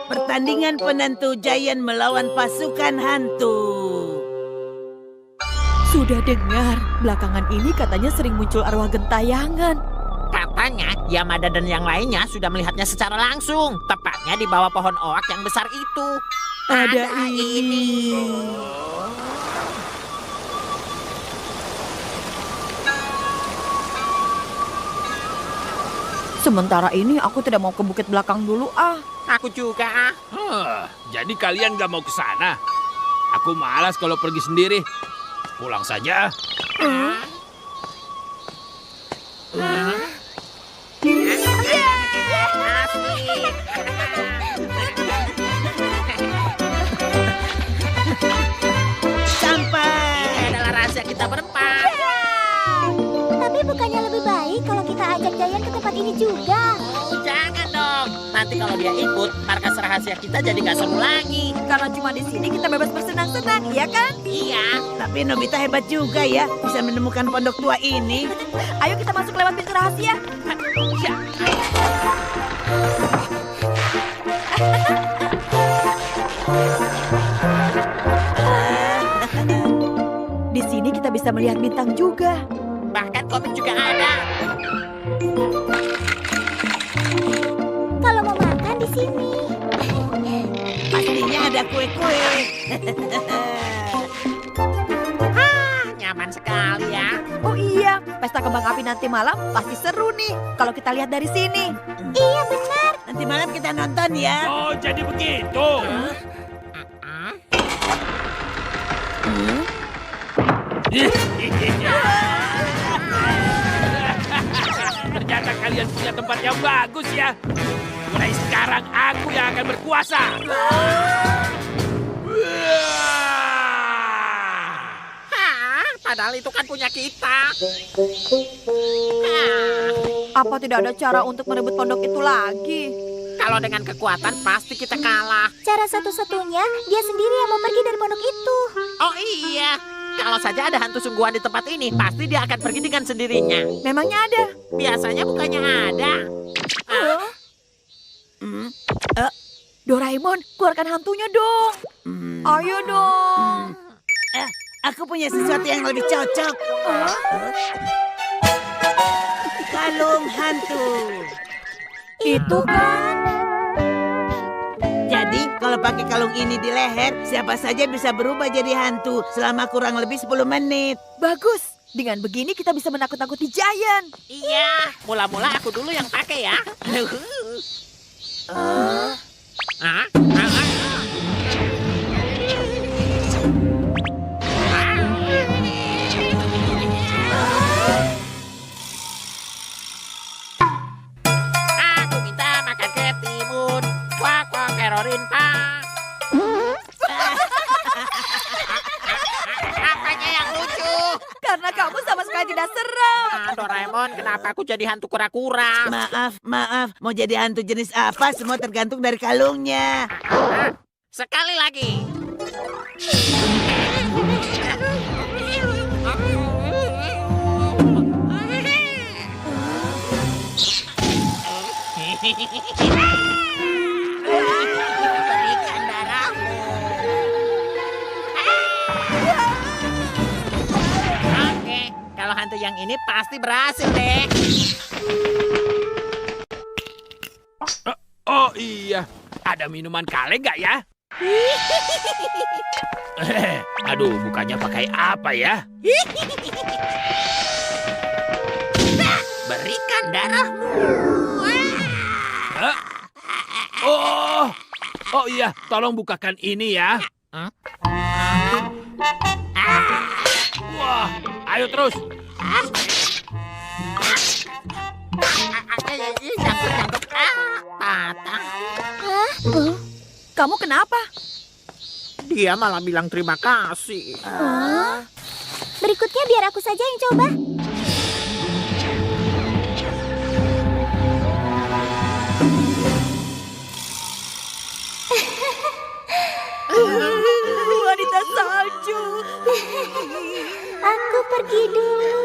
Pertandingan penentu Giant melawan pasukan hantu. Sudah dengar, belakangan ini katanya sering muncul arwah gentayangan. Katanya, Yamada dan yang lainnya sudah melihatnya secara langsung. Tepatnya di bawah pohon oak yang besar itu. Ada ini. Sementara ini aku tidak mau ke bukit belakang dulu ah. Aku juga. Jadi kalian gak mau ke sana? Aku malas kalau pergi sendiri. Pulang saja. Sampai. Ini adalah rahasia kita berempat. Tapi bukannya lebih baik kalau kita ajak Giant ke tempat ini juga? Oh, jangan dong. Nanti kalau dia ikut, markas rahasia kita jadi nggak seru lagi. Karena cuma di sini kita bebas bersenang-senang, iya kan? Iya. Tapi Nobita hebat juga ya, bisa menemukan pondok tua ini. Ayo kita masuk lewat pintu rahasia. Di sini kita bisa melihat bintang juga. Bahkan komik juga ada. Kalau mau makan di sini. Pastinya ada kue-kue. Nyaman sekali ya. Oh iya, pesta kembang api nanti malam pasti seru nih kalau kita lihat dari sini. Iya benar. Nanti malam kita nonton ya. Oh, jadi begitu. Ternyata kalian punya tempat yang bagus ya. Mulai sekarang aku yang akan berkuasa. Padahal itu kan punya kita. Apa tidak ada cara untuk merebut pondok itu lagi? Kalau dengan kekuatan pasti kita kalah. Cara satu-satunya dia sendiri yang mau pergi dari pondok itu. Oh iya. Kalau saja ada hantu sungguhan di tempat ini, pasti dia akan pergi dengan sendirinya. Memangnya ada? Biasanya bukannya ada. Doraemon, keluarkan hantunya dong. Ayo dong. Aku punya sesuatu yang lebih cocok. Kalung hantu. Itu kan. Jadi kalau pakai kalung ini di leher, siapa saja bisa berubah jadi hantu selama kurang lebih 10 menit. Bagus. Dengan begini kita bisa menakut-nakuti Giant. Iya. Mula-mula aku dulu yang pakai ya. Aku minta makan ketimun. Kuak kuak kerorin pak. Apanya yang lucu? Karena kamu sama sekali tidak serem. Doraemon, kenapa aku jadi hantu kura-kura? Maaf. Mau jadi hantu jenis apa semua tergantung dari kalungnya. Sekali lagi. Berikan darahmu. Oke, kalau hantu yang ini pasti berhasil deh. Oh iya, ada minuman kaleng nggak ya? Aduh, bukannya pakai apa ya? Berikan darahmu. Hah? Oh iya, tolong bukakan ini ya. Wah, ayo terus. Jangkut. Patah. Kamu kenapa? Dia malah bilang terima kasih. Berikutnya biar aku saja yang coba. Wanita salju. Aku pergi dulu.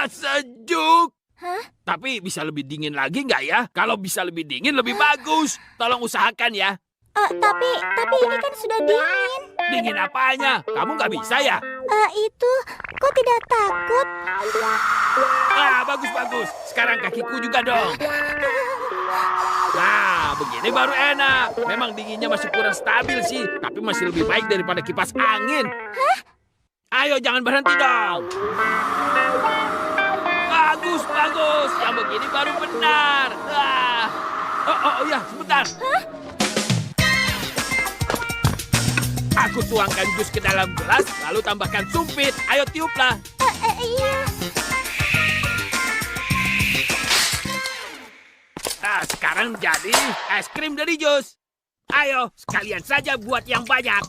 Sejuk. Hah? Tapi bisa lebih dingin lagi nggak ya? Kalau bisa lebih dingin lebih bagus. Tolong usahakan ya. Tapi ini kan sudah dingin. Dingin apanya? Kamu nggak bisa ya? Itu, kok tidak takut? Bagus. Sekarang kakiku juga dong. Nah, begini baru enak. Memang dinginnya masih kurang stabil sih, tapi masih lebih baik daripada kipas angin. Hah? Ayo, jangan berhenti dong. Bagus. Yang begini baru benar. Oh iya, sebentar. Aku tuangkan jus ke dalam gelas, lalu tambahkan sumpit. Ayo tiuplah. Iya. Sekarang jadi es krim dari jus. Ayo, sekalian saja buat yang banyak.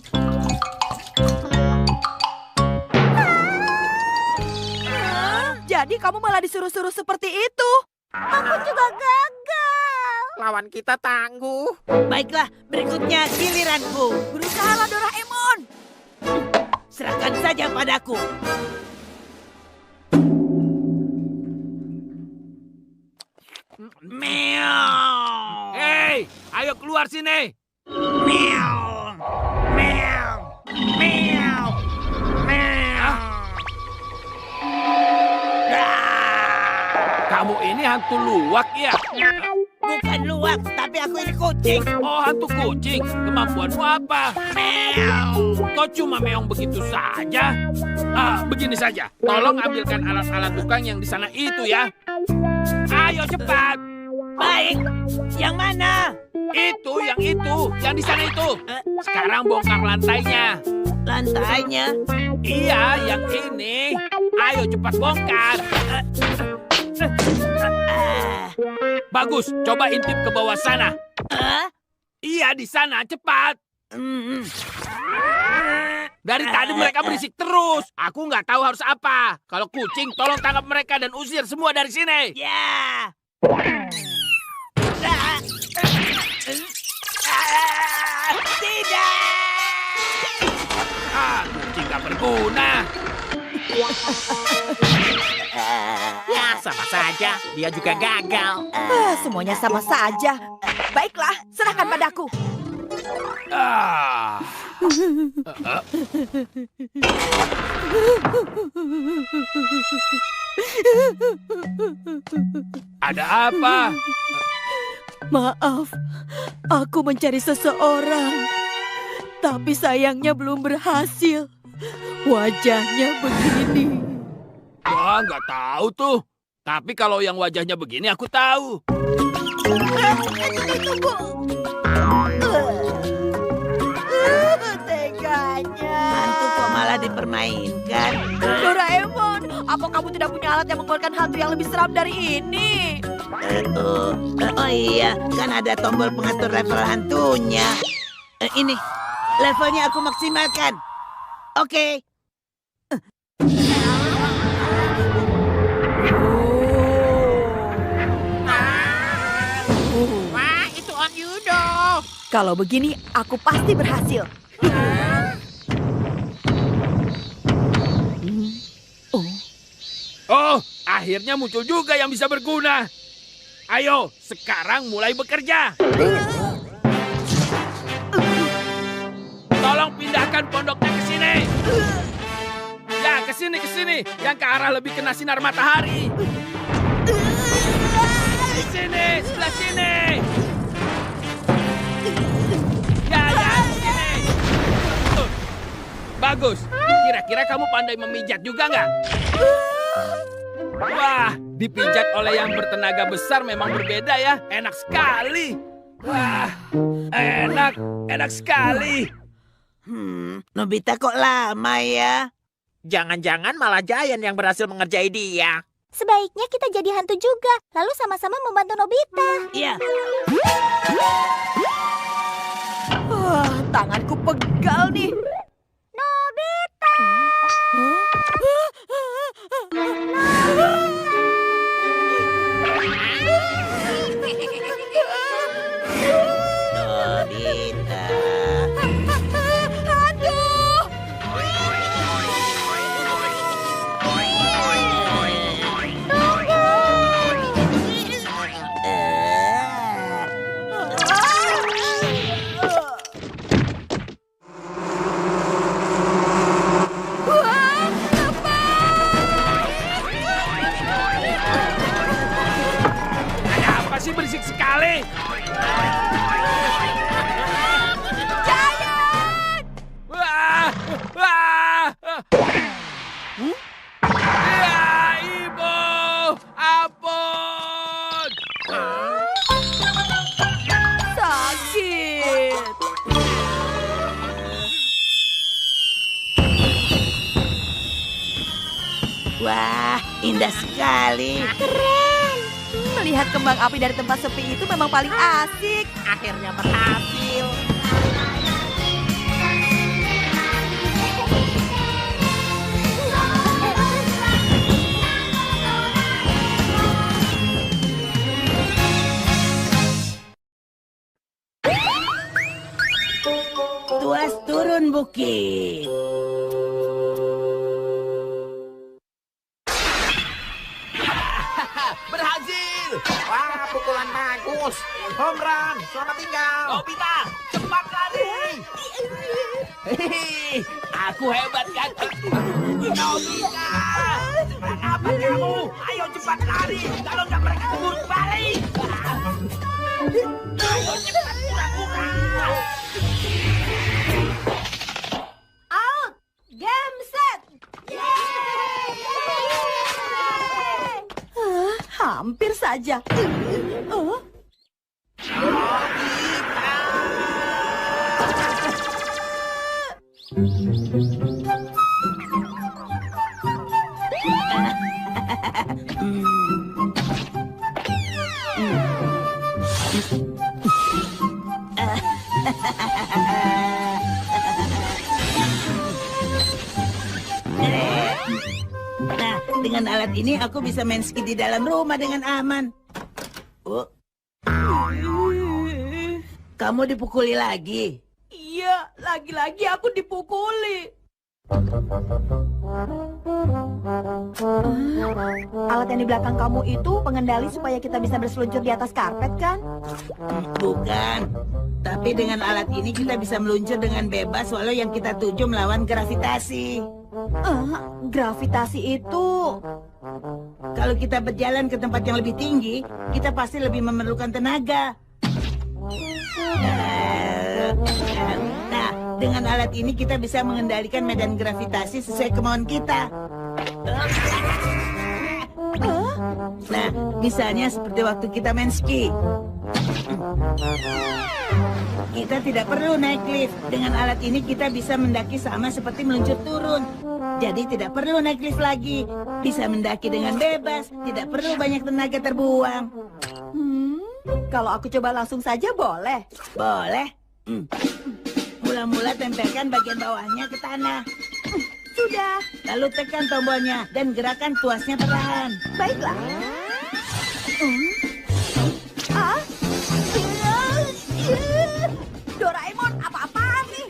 Jadi kamu malah disuruh-suruh seperti itu? Aku juga gagal. Lawan kita tangguh. Baiklah, berikutnya giliranku. Berusahalah Doraemon. Serahkan saja padaku. Meow. Hei, ayo keluar sini. Meow. Meow. Meow. Meow. Kamu ini hantu luwak ya? Bukan luwak, tapi aku ini kucing. Oh, hantu kucing. Kemampuanmu apa? Meow. Kau cuma meong begitu saja? Begini saja. Tolong ambilkan alat-alat tukang yang di sana itu ya. Ayo cepat. Baik. Yang mana? Itu, yang di sana itu. Sekarang bongkar lantainya. Lantainya. Iya, yang ini. Ayo cepat bongkar. Bagus, coba intip ke bawah sana. Iya, di sana, cepat. Dari tadi mereka berisik terus. Aku nggak tahu harus apa. Kalau kucing, tolong tangkap mereka dan usir semua dari sini. Ya. Tidak. Kucing nggak berguna. Ya, sama saja. Dia juga gagal. Semuanya sama saja. Baiklah, serahkan padaku. Ah. Ada apa? Maaf, aku mencari seseorang. Tapi sayangnya belum berhasil. Wajahnya begini. Wah, nggak tahu tuh. Tapi kalau yang wajahnya begini aku tahu. Teganya. Hantu kok malah dipermainkan. Doraemon, apa kamu tidak punya alat yang mengeluarkan hantu yang lebih seram dari ini? Oh iya, kan ada tombol pengatur level hantunya. Ini, levelnya aku maksimalkan. Oke. Wah, itu on Yudo. Kalau begini, aku pasti berhasil. Oh, akhirnya muncul juga yang bisa berguna. Ayo, sekarang mulai bekerja. Tolong pindahkan pondoknya ke sini. Ya, ke sini. Yang ke arah lebih kena sinar matahari. Di sini, sebelah sini. Ya, sini. Bagus. Kira-kira kamu pandai memijat juga nggak? Wah, dipijat oleh yang bertenaga besar memang berbeda ya. Enak sekali. Wah, enak sekali. Nobita kok lama ya? Jangan-jangan malah Giant yang berhasil mengerjai dia. Sebaiknya kita jadi hantu juga, lalu sama-sama membantu Nobita. Iya. Tanganku pegal nih. Nobita! Nobita. Aduh, berisik sekali. Giant! Wah, wah. Ya, Ibu, ampun. Sakit. Wah, indah sekali. Melihat kembang api dari tempat sepi itu memang paling asik. Akhirnya berhasil. Tuas turun bukit. Berhasil. Wah, pukulan bagus. Home run. Selamat tinggal. Nobita, cepat lari. Hehehe, aku hebat kan? Nobita, apa kamu? Ayo cepat lari. Kalau nggak mereka keburu balik. Ayo cepat pura-pura. Out! Game set! Hampir saja. Nah, dengan alat ini aku bisa main ski di dalam rumah dengan aman. Oh. Kamu dipukuli lagi. Iya, lagi-lagi aku dipukuli. Alat yang di belakang kamu itu pengendali supaya kita bisa berseluncur di atas karpet, kan? Bukan. Tapi dengan alat ini kita bisa meluncur dengan bebas walau yang kita tuju melawan gravitasi. Gravitasi itu... Kalau kita berjalan ke tempat yang lebih tinggi, kita pasti lebih memerlukan tenaga. Nah, dengan alat ini kita bisa mengendalikan medan gravitasi sesuai kemauan kita. Nah, misalnya seperti waktu kita main ski. Kita tidak perlu naik lift. Dengan alat ini kita bisa mendaki sama seperti meluncur turun. Jadi tidak perlu naik lift lagi. Bisa mendaki dengan bebas. Tidak perlu banyak tenaga terbuang. Kalau aku coba langsung saja boleh? Boleh. Mula-mula tempelkan bagian bawahnya ke tanah. Sudah. Lalu tekan tombolnya dan gerakan tuasnya perlahan. Baiklah. Doraemon, apa-apaan nih?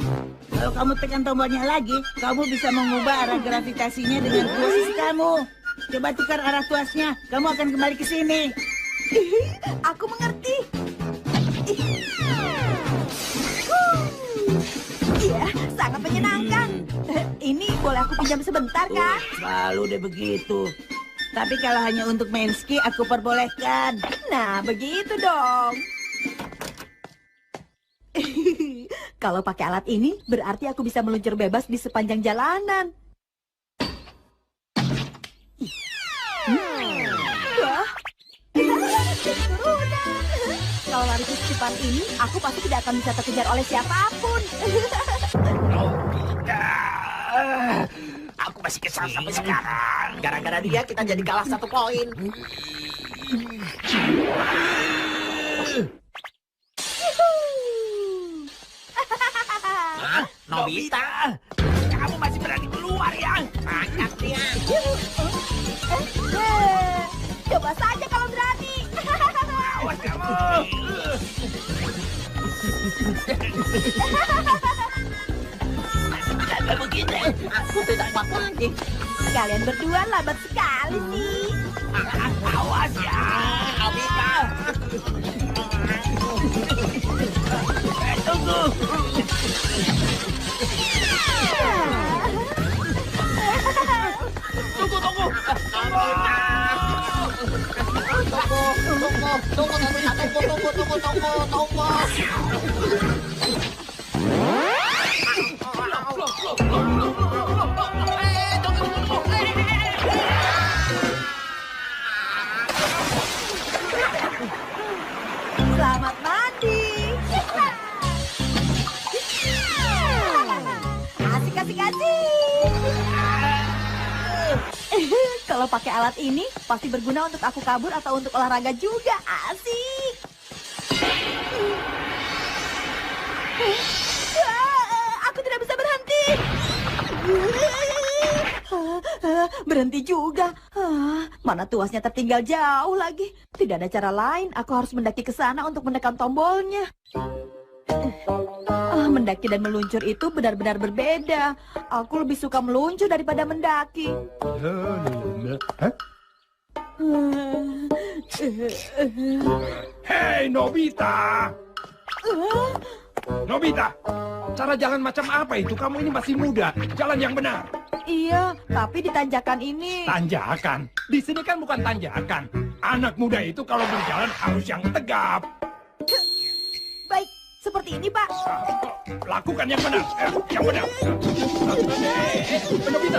Kalau kamu tekan tombolnya lagi, kamu bisa mengubah arah gravitasinya dengan tuas kamu. Coba tukar arah tuasnya, kamu akan kembali ke sini. Aku mengerti. Iya, sangat menyenangkan. Ini boleh aku pinjam sebentar, kan? Selalu deh begitu. Tapi kalau hanya untuk main ski, aku perbolehkan. Nah, begitu dong. Kalau pakai alat ini, berarti aku bisa meluncur bebas di sepanjang jalanan. Wah. Kalau lari secepat ini, aku pasti tidak akan bisa terkejar oleh siapapun. Aku masih kesal sampai sekarang. Gara-gara dia kita jadi kalah 1 poin. Hah? Nobita? Kamu masih berani keluar ya? Angkat dia. Coba saja kalau berani. Awas kamu. Jangan begitu. Aku tidak kuat lagi. Kalian berdua lambat sekali sih. Awas ya, Nobita. Tunggu. Tunggu. Nobita. Tunggu. Tunggu, Nobita, tunggu. Selamat mandi. Asik. Kalau pakai alat ini pasti berguna untuk aku kabur atau untuk olahraga juga. Asik. Aku tidak bisa berhenti. Berhenti juga. Mana tuasnya tertinggal jauh lagi. Tidak ada cara lain. Aku harus mendaki ke sana untuk menekan tombolnya. Mendaki dan meluncur itu benar-benar berbeda. Aku lebih suka meluncur daripada mendaki. Hei, Nobita! Nobita, cara jalan macam apa itu? Kamu ini masih muda. Jalan yang benar. Iya, tapi di tanjakan ini. Tanjakan? Di sini kan bukan tanjakan. Anak muda itu kalau berjalan harus yang tegap. Baik, seperti ini, Pak. Lakukan yang benar. Yang benar.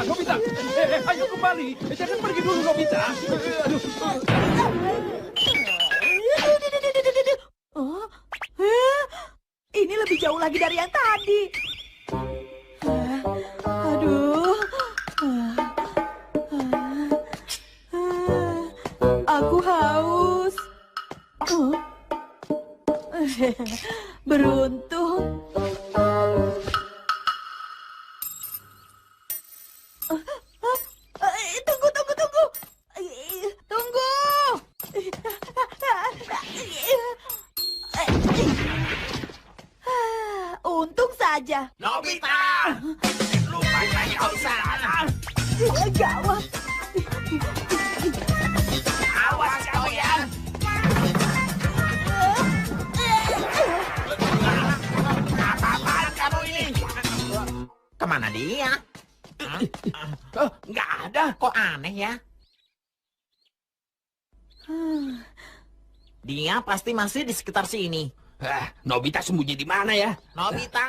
Nobita. Ayo kembali. Jangan pergi dulu, Nobita. Aduh. Ini lebih jauh lagi dari yang tadi. Aduh. Aku haus. Beruntung. Tunggu. Tunggu. Untung saja. Nobita! Lupakan kau di sana. Gawat. Awas kau ya. Apa-apaan kamu ini? Kemana dia? Nggak ada. Kok aneh ya? Dia pasti masih di sekitar sini. Nobita sembunyi di mana ya? Nobita!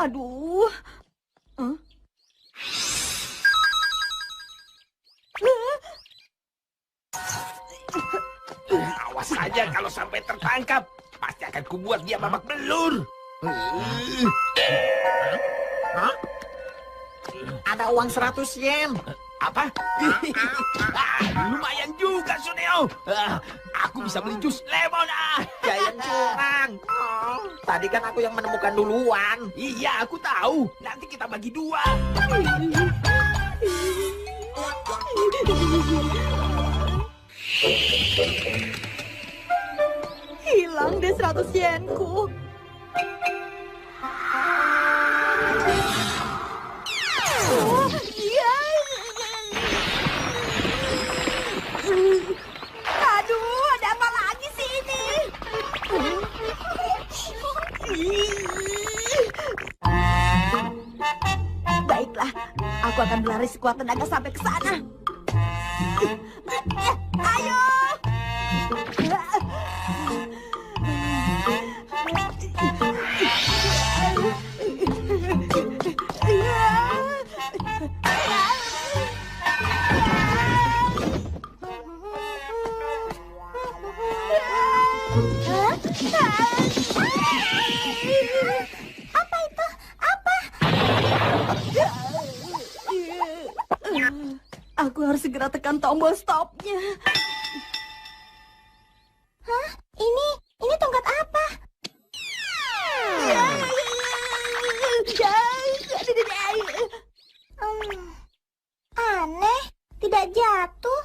Aduh. Awas saja kalau sampai tertangkap. Pasti akan kubuat dia babak belur. Hah? Ada uang 100 yen. Apa? Lumayan juga, Suneo. Aku bisa beli jus lemon. Giant curang. Oh, tadi kan aku yang menemukan duluan. Iya, aku tahu. Nanti kita bagi dua. Hilang deh 100 yenku. Oh, iya. Aduh, ada apa lagi sih ini? Baiklah, aku akan berlari sekuat tenaga sampai ke sana. Ayo! Apa itu? Apa? Aku harus segera tekan tombol stopnya. Hah? Ini tongkat apa? Aneh, tidak jatuh.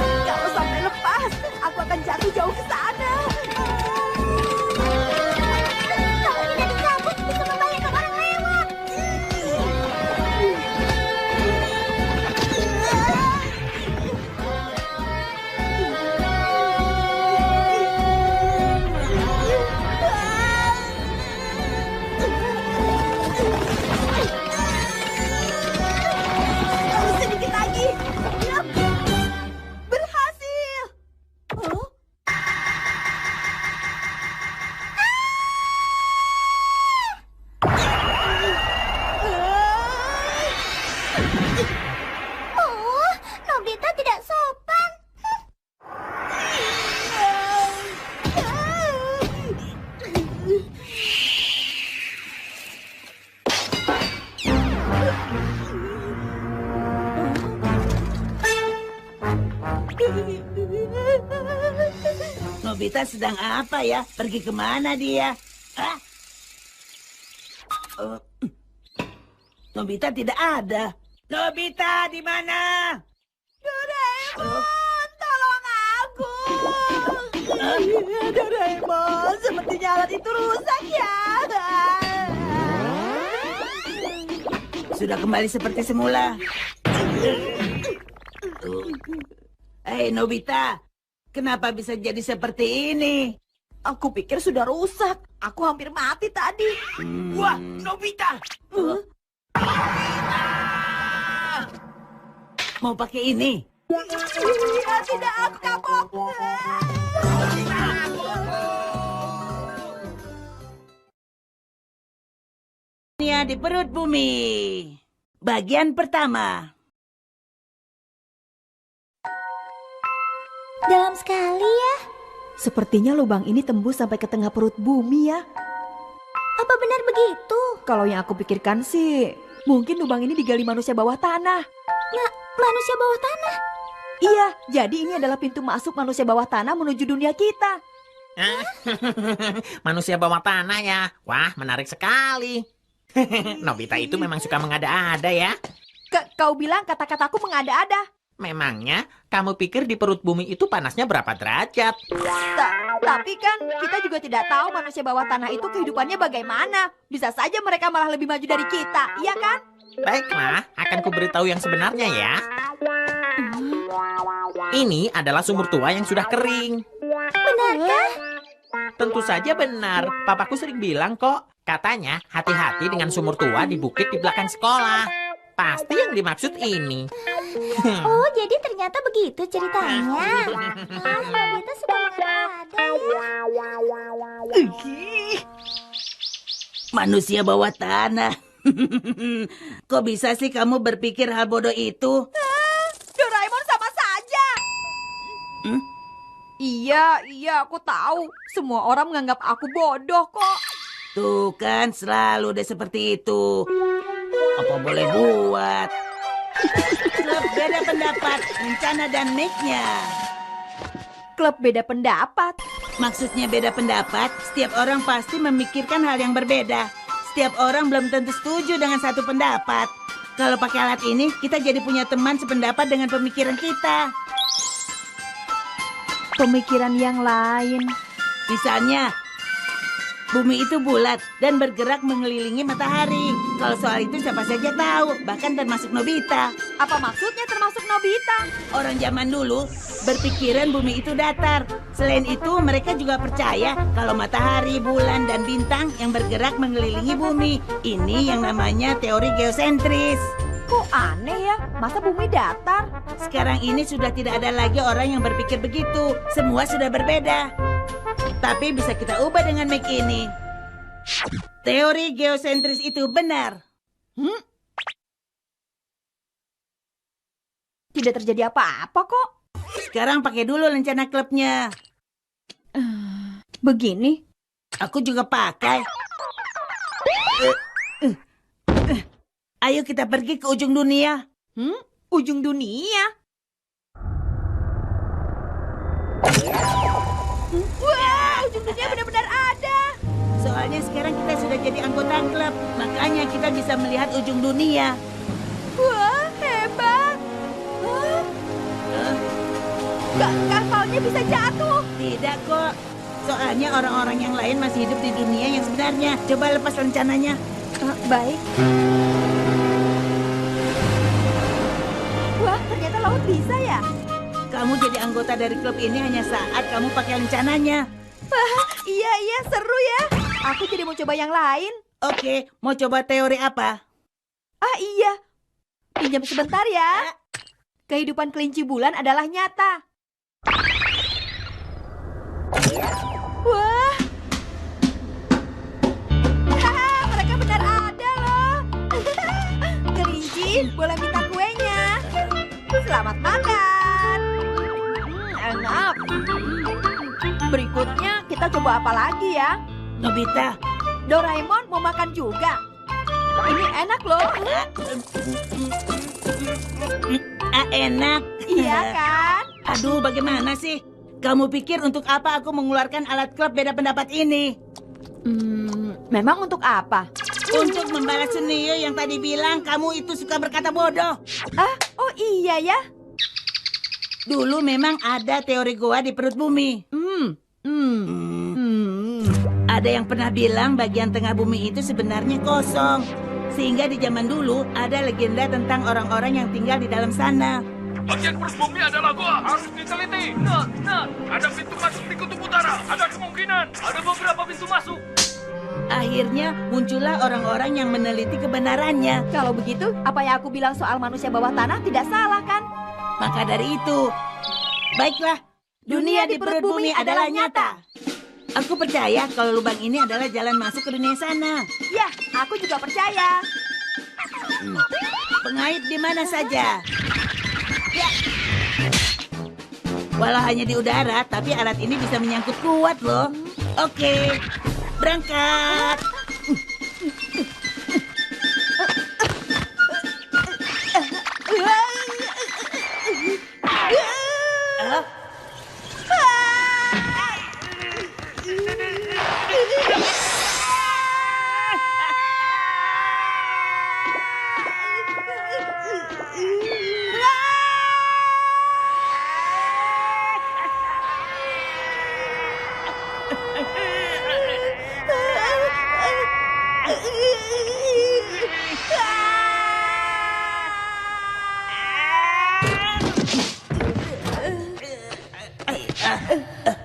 Kalau sampai lepas, aku akan jatuh jauh ke sana. Kalau tidak dicabut, bisa membahayakan orang lewat. Nobita sedang apa ya? Pergi kemana dia? Hah? Nobita tidak ada. Nobita di mana? Doraemon, tolong aku. Doraemon, sepertinya alat itu rusak ya. Sudah kembali seperti semula. Hei Nobita, kenapa bisa jadi seperti ini? Aku pikir sudah rusak. Aku hampir mati tadi. Wah, Nobita! Mau pakai ini? Iya, tidak, aku kapok. Dunia di perut bumi. Bagian pertama. Dalam sekali ya. Sepertinya lubang ini tembus sampai ke tengah perut bumi ya. Apa benar begitu? Kalau yang aku pikirkan sih, mungkin lubang ini digali manusia bawah tanah. Manusia bawah tanah. Iya, jadi ini adalah pintu masuk manusia bawah tanah menuju dunia kita. Manusia bawah tanah ya. Wah, menarik sekali. Nobita itu memang suka mengada-ada ya. Kau bilang kata-kataku mengada-ada. Memangnya kamu pikir di perut bumi itu panasnya berapa derajat? Tapi kan kita juga tidak tahu manusia bawah tanah itu kehidupannya bagaimana. Bisa saja mereka malah lebih maju dari kita, iya kan? Baiklah, akan kuberitahu yang sebenarnya ya. Ini adalah sumur tua yang sudah kering. Benarkah? Tentu saja benar. Papaku sering bilang kok. Katanya hati-hati dengan sumur tua di bukit di belakang sekolah. Pasti yang dimaksud ini. Oh, jadi ternyata begitu ceritanya. Nobita suka mengada-ada ya. Manusia bawah tanah. Kok bisa sih kamu berpikir hal bodoh itu? Doraemon sama saja. Iya, aku tahu. Semua orang menganggap aku bodoh kok. Tuh kan, selalu deh seperti itu. Apa boleh buat? Klub beda pendapat, rencana dan mic-nya. Klub beda pendapat. Maksudnya beda pendapat, setiap orang pasti memikirkan hal yang berbeda. Setiap orang belum tentu setuju dengan satu pendapat. Kalau pakai alat ini, kita jadi punya teman sependapat dengan pemikiran kita. Pemikiran yang lain. Misalnya, bumi itu bulat dan bergerak mengelilingi matahari. Kalau soal itu siapa saja tahu, bahkan termasuk Nobita. Apa maksudnya termasuk Nobita? Orang zaman dulu berpikiran bumi itu datar. Selain itu, mereka juga percaya kalau matahari, bulan, dan bintang yang bergerak mengelilingi bumi. Ini yang namanya teori geosentris. Kok aneh ya? Masa bumi datar? Sekarang ini sudah tidak ada lagi orang yang berpikir begitu. Semua sudah berbeda. Tapi bisa kita ubah dengan mic ini. Teori geosentris itu benar. Tidak terjadi apa-apa kok. Sekarang pakai dulu rencana klubnya. Begini. Aku juga pakai. Ayo kita pergi ke ujung dunia. Ujung dunia? Wah, ujung dunia benar-benar ada. Soalnya sekarang kita sudah jadi anggota klub. Makanya kita bisa melihat ujung dunia. Wah, hebat. Kapalnya bisa jatuh. Tidak kok. Soalnya orang-orang yang lain masih hidup di dunia yang sebenarnya. Coba lepas rencananya. Baik. Wah, ternyata laut bisa ya? Kamu jadi anggota dari klub ini hanya saat kamu pakai rencananya. Wah, iya, seru ya. Aku jadi mau coba yang lain. Oke, mau coba teori apa? Ah, iya. Pinjam sebentar ya. Kehidupan kelinci bulan adalah nyata. Wah. Mereka benar ada loh. Kelinci, boleh minta kuenya. Selamat makan. Enak. Berikutnya kita coba apa lagi ya? Nobita. Doraemon mau makan juga. Ini enak loh. Enak. Iya kan? Aduh, bagaimana sih? Kamu pikir untuk apa aku mengeluarkan alat klub beda pendapat ini? Memang untuk apa? Untuk membalas Sunio yang tadi bilang kamu itu suka berkata bodoh. Oh iya ya. Dulu memang ada teori goa di perut bumi. Ada yang pernah bilang bagian tengah bumi itu sebenarnya kosong. Sehingga di zaman dulu ada legenda tentang orang-orang yang tinggal di dalam sana. Bagian perut bumi adalah gua, harus diteliti. Ada pintu masuk di kutub utara. Ada kemungkinan, ada beberapa pintu masuk. Akhirnya muncullah orang-orang yang meneliti kebenarannya. Kalau begitu, apa yang aku bilang soal manusia bawah tanah tidak salah kan? Maka dari itu, baiklah, dunia di perut bumi adalah nyata. Aku percaya kalau lubang ini adalah jalan masuk ke dunia sana. Ya, aku juga percaya. Pengait di mana saja. Ya. Walau hanya di udara, tapi alat ini bisa menyangkut kuat loh. Oke, berangkat.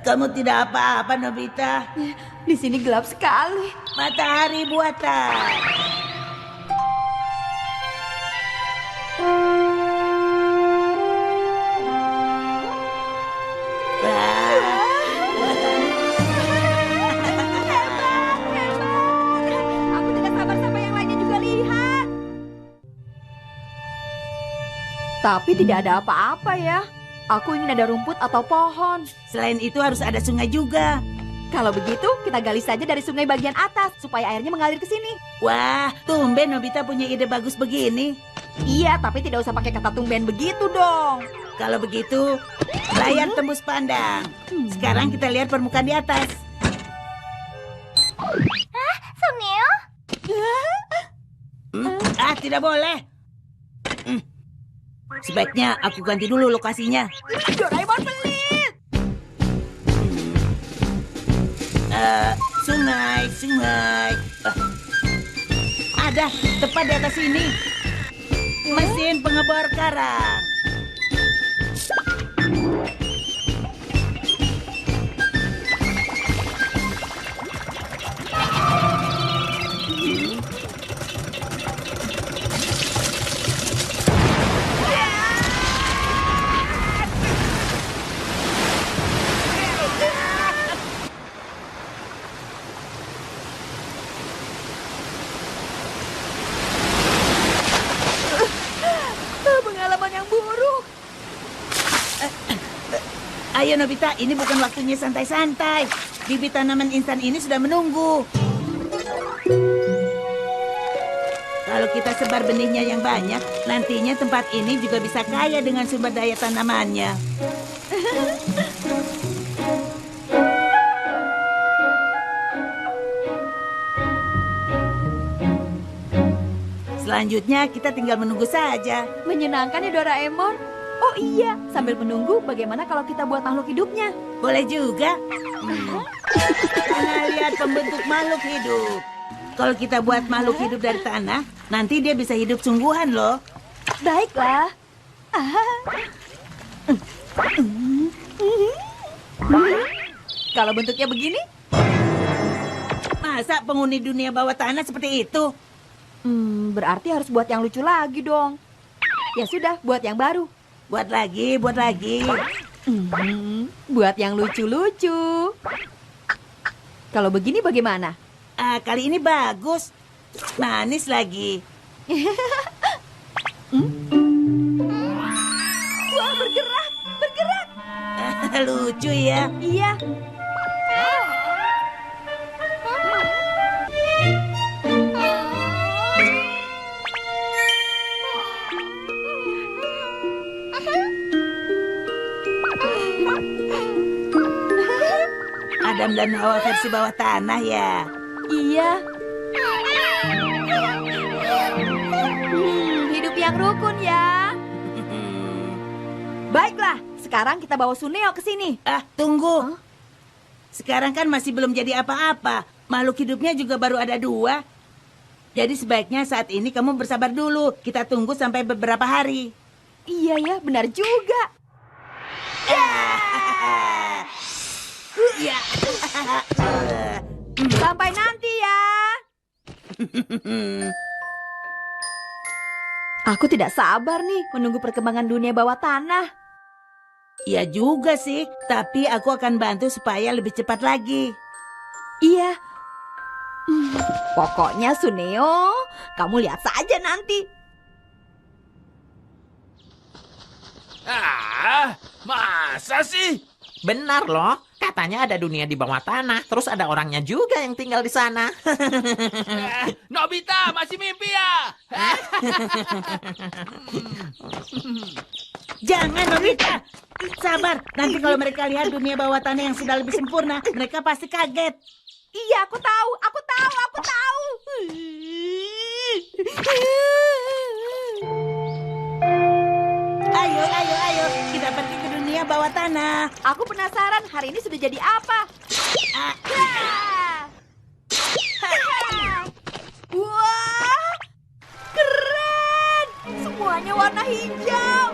Kamu tidak apa-apa, Nobita. Di sini gelap sekali. Matahari buatan. Aku tidak sabar sampai yang lainnya juga lihat. Tapi tidak ada apa-apa ya. Aku ingin ada rumput atau pohon. Selain itu harus ada sungai juga. Kalau begitu, kita gali saja dari sungai bagian atas supaya airnya mengalir ke sini. Wah, tumben Nobita punya ide bagus begini. Iya, tapi tidak usah pakai kata tumben begitu dong. Kalau begitu, layar tembus pandang. Sekarang kita lihat permukaan di atas. Suneo? Tidak boleh. Sebaiknya aku ganti dulu lokasinya. Doraemon pelit. Sungai. Ada, tepat di atas sini. Mesin pengebor karang. Pengalaman yang buruk. Ayo Nobita, ini bukan waktunya santai-santai. Bibit tanaman instan ini sudah menunggu. Kalau kita sebar benihnya yang banyak, nantinya tempat ini juga bisa kaya dengan sumber daya tanamannya. Selanjutnya kita tinggal menunggu saja. Menyenangkan ya Doraemon. Oh iya, sambil menunggu bagaimana kalau kita buat makhluk hidupnya? Boleh juga. Pernah lihat pembentuk makhluk hidup. Kalau kita buat makhluk hidup dari tanah, nanti dia bisa hidup sungguhan loh. Baiklah. Kalau bentuknya begini? Masa penghuni dunia bawah tanah seperti itu? Berarti harus buat yang lucu lagi dong. Ya sudah, buat yang baru. Buat lagi. Buat yang lucu-lucu. Kalau begini bagaimana? Kali ini bagus. Manis lagi. Wah, bergerak. Lucu ya. Iya. Adam dan Hawa versi bawah tanah ya. Iya. Hidup yang rukun ya. Baiklah, sekarang kita bawa Suneo ke sini. Tunggu. Sekarang kan masih belum jadi apa-apa. Makhluk hidupnya juga baru ada 2. Jadi sebaiknya saat ini kamu bersabar dulu. Kita tunggu sampai beberapa hari. Iya ya, benar juga. Ya. Sampai nanti ya. Aku tidak sabar nih menunggu perkembangan dunia bawah tanah. Ya juga sih, tapi aku akan bantu supaya lebih cepat lagi. Iya. Pokoknya Suneo, kamu lihat saja nanti. Masa sih? Benar loh. Katanya ada dunia di bawah tanah. Terus ada orangnya juga yang tinggal di sana. Nobita masih mimpi ya? Jangan, Nobita. Sabar, nanti kalau mereka lihat dunia bawah tanah yang sudah lebih sempurna, mereka pasti kaget. Iya, aku tahu. Ayo, kita pergi ke dunia bawah tanah. Aku penasaran hari ini sudah jadi apa. Wah, keren! Semuanya warna hijau.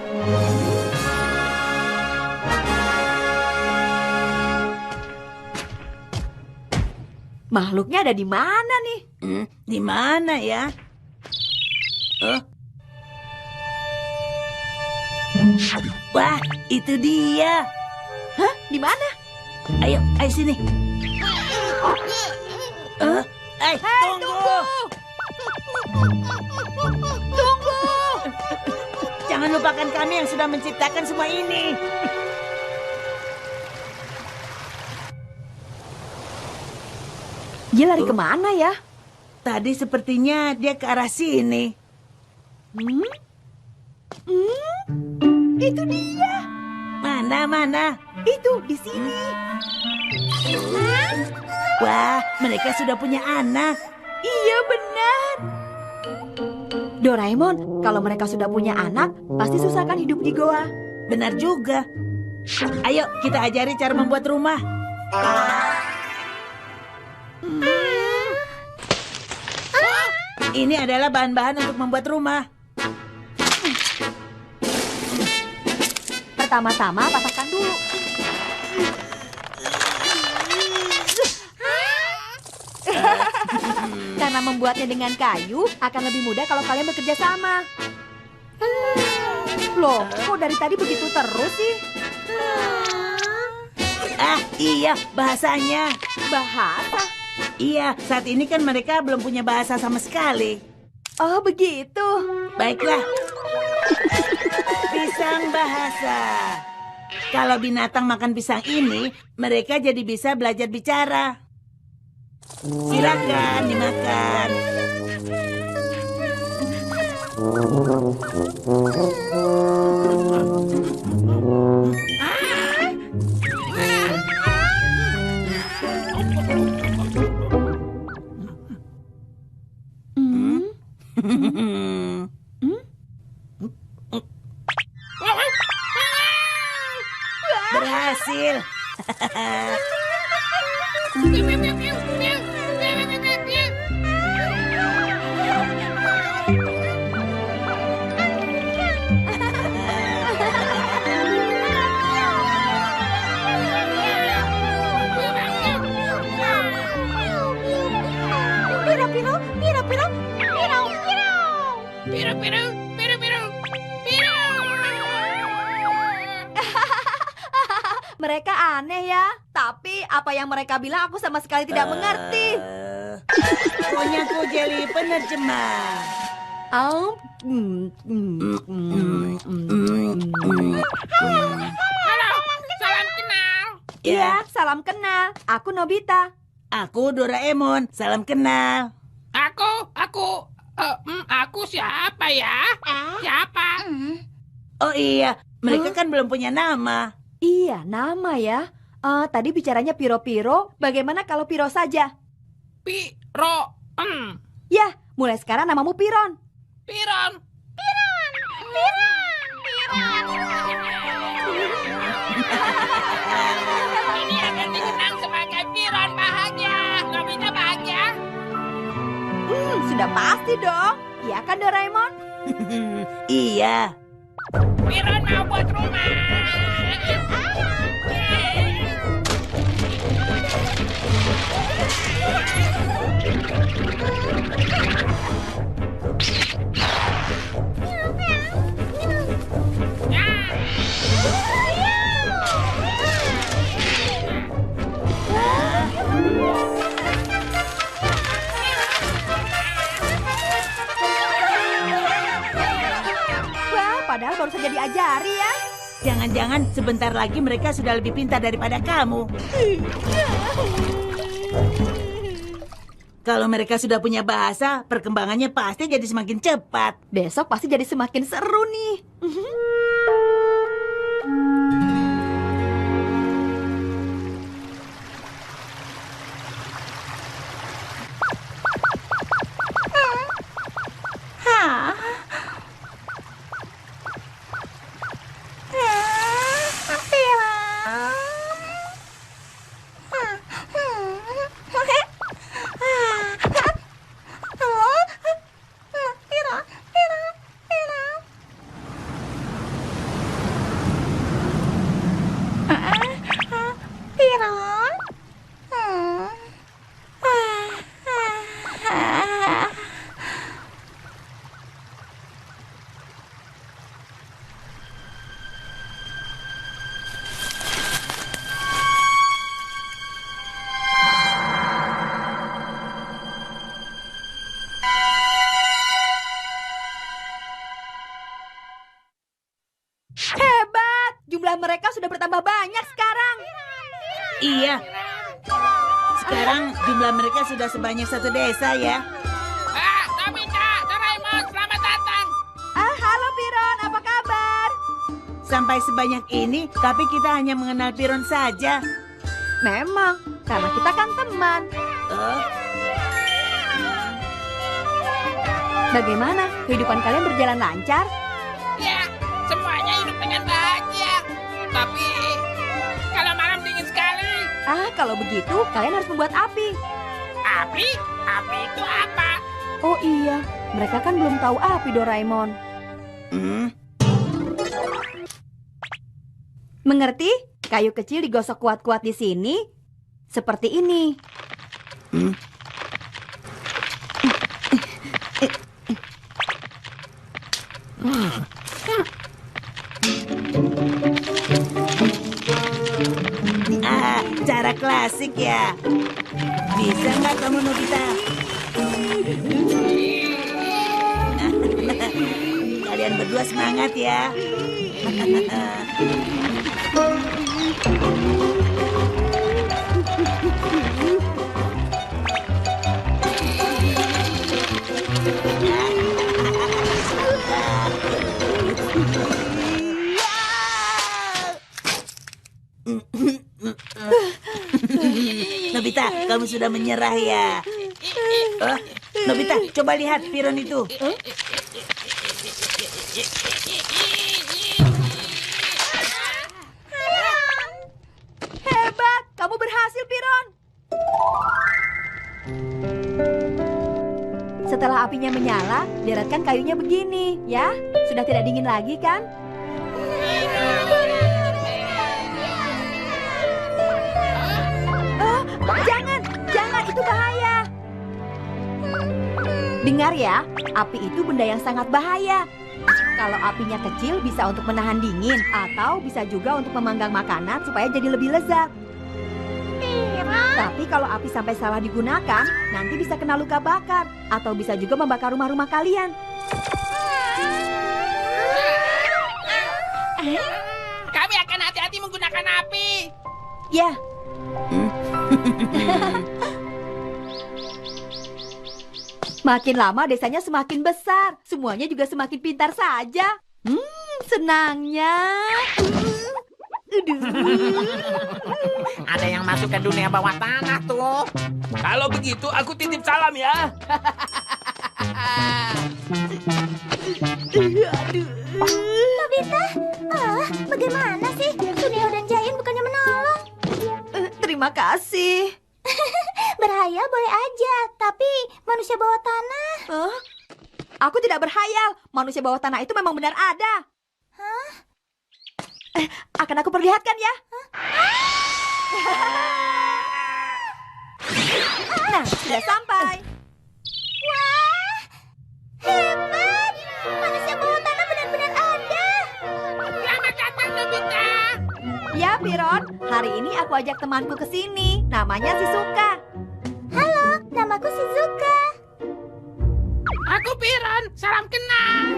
Makhluknya ada di mana nih? Di mana ya? Wah, itu dia. Hah? Di mana? Ayo sini. Tunggu. Tunggu! Jangan lupakan kami yang sudah menciptakan semua ini. Dia lari kemana ya? Tadi sepertinya dia ke arah sini. Itu dia. Mana? Itu di sini. Wah, mereka sudah punya anak. Iya benar. Doraemon, kalau mereka sudah punya anak, pasti susah kan hidup di goa. Benar juga. Ayo, kita ajari cara membuat rumah. Ini adalah bahan-bahan untuk membuat rumah. Pertama-tama patahkan dulu. Karena membuatnya dengan kayu akan lebih mudah kalau kalian bekerja sama. Loh, kok dari tadi begitu terus sih? Iya, bahasanya. Bahasa? Iya, saat ini kan mereka belum punya bahasa sama sekali. Oh, begitu. Baiklah. Pisang bahasa. Kalau binatang makan pisang ini, mereka jadi bisa belajar bicara. Silakan dimakan. Berhasil. Mereka aneh ya, tapi apa yang mereka bilang aku sama sekali tidak mengerti. Punyaku Jelly penerjemah. Oh, Halo, salam kenal. iya, salam kenal. Aku Nobita. Aku Doraemon. Salam kenal. Aku siapa ya? Siapa? Oh iya, mereka kan belum punya nama. Iya, nama ya. Tadi bicaranya Piro-Piro, bagaimana kalau Piro saja? Piro. Ya, mulai sekarang namamu Piron. Piron. Ini akan dikenang sebagai Piron bahagia. Nobita bahagia. Sudah pasti dong. Iya kan Doraemon? Iya. Piron mau buat rumah. Wah, padahal baru saja diajari ya. Jangan-jangan sebentar lagi mereka sudah lebih pintar daripada kamu. Kalau mereka sudah punya bahasa, perkembangannya pasti jadi semakin cepat. Besok pasti jadi semakin seru nih. Hebat, jumlah mereka sudah bertambah banyak sekarang. Iya. Sekarang jumlah mereka sudah sebanyak satu desa ya. Nobita, Doraemon, selamat datang. Halo Piron, apa kabar? Sampai sebanyak ini, tapi kita hanya mengenal Piron saja. Memang, karena kita kan teman. Oh, Bagaimana? Kehidupan kalian berjalan lancar? Ya, semuanya hidup dengan bahagia. Tapi kalau malam dingin sekali. Kalau begitu, kalian harus membuat api. Api? Api itu apa? Oh iya, mereka kan belum tahu api, Doraemon. Mengerti? Kayu kecil digosok kuat-kuat di sini. Seperti ini. Cara klasik ya. Bisa nggak kamu Nobita? Kalian berdua semangat ya. Nobita, kamu sudah menyerah ya? Nobita, coba lihat Piron itu. Hebat, kamu berhasil, Piron. Setelah apinya menyala, deretkan kayunya begini, ya. Sudah tidak dingin lagi, kan? Jangan, itu bahaya. Dengar ya, api itu benda yang sangat bahaya. Kalau apinya kecil bisa untuk menahan dingin atau bisa juga untuk memanggang makanan supaya jadi lebih lezat. Tapi kalau api sampai salah digunakan, nanti bisa kena luka bakar atau bisa juga membakar rumah-rumah kalian. Kami akan hati-hati menggunakan api. Ya. Makin lama desanya semakin besar, semuanya juga semakin pintar saja. Senangnya. Ada yang masuk ke dunia bawah tanah tuh. Kalau begitu aku titip salam ya. Nobita, bagaimana sih? Suneo dan Giant bukannya menolong. Terima kasih. Berhayal boleh aja, tapi manusia bawah tanah. Hah? Aku tidak berhayal. Manusia bawah tanah itu memang benar ada. Hah? Akan aku perlihatkan ya. Nah, sudah sampai. Wah, hebat! Manusia bawah tanah benar-benar ada. Selamat datang Nobita. Ya, Piron. Hari ini aku ajak temanku ke sini. Namanya Shizuka. Halo, namaku Shizuka. Aku Piron, salam kenal.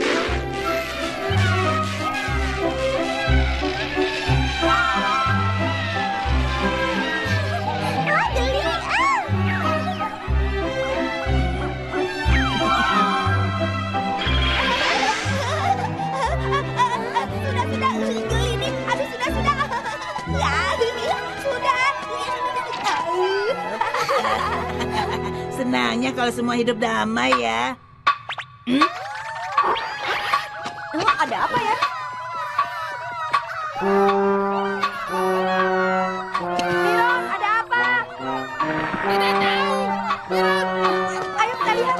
Wah, geli! Sudah, geli nih. Aduh, sudah. Sudah. Senangnya kalau semua hidup damai ya. Ada apa ya? Piron, ada apa? Tidak tahu. Ayo kita lihat.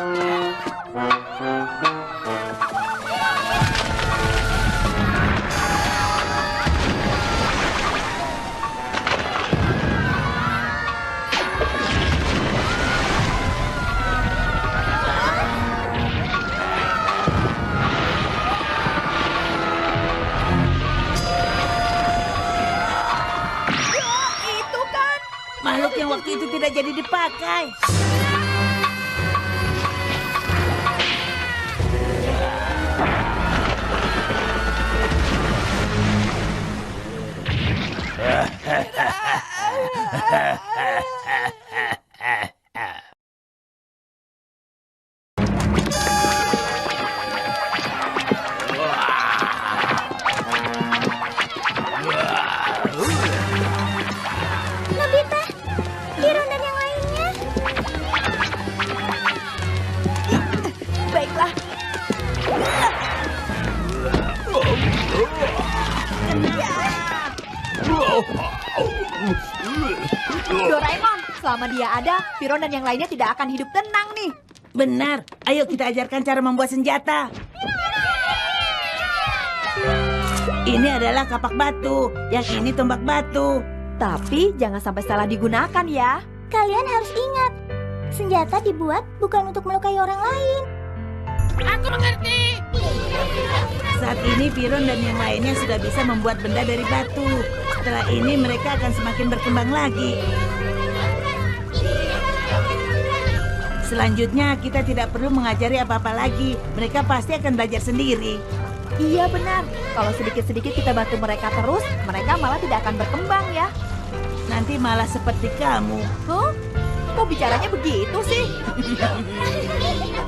Itu kan. Makhluk yang waktu itu tidak jadi dipakai. Nobita, Piron dan yang lainnya. Baiklah. Doraemon, selama dia ada, Piron dan yang lainnya tidak akan hidup tenang nih. Benar. Ayo kita ajarkan cara membuat senjata. Ini adalah kapak batu. Yang ini tombak batu. Tapi jangan sampai salah digunakan ya. Kalian harus ingat, senjata dibuat bukan untuk melukai orang lain. Aku mengerti. Saat ini Piron dan yang lainnya sudah bisa membuat benda dari batu. Setelah ini mereka akan semakin berkembang lagi. Selanjutnya kita tidak perlu mengajari apa-apa lagi. Mereka pasti akan belajar sendiri. Iya benar. Kalau sedikit-sedikit kita bantu mereka terus, mereka malah tidak akan berkembang ya. Nanti malah seperti kamu. Huh? Kok bicaranya begitu sih?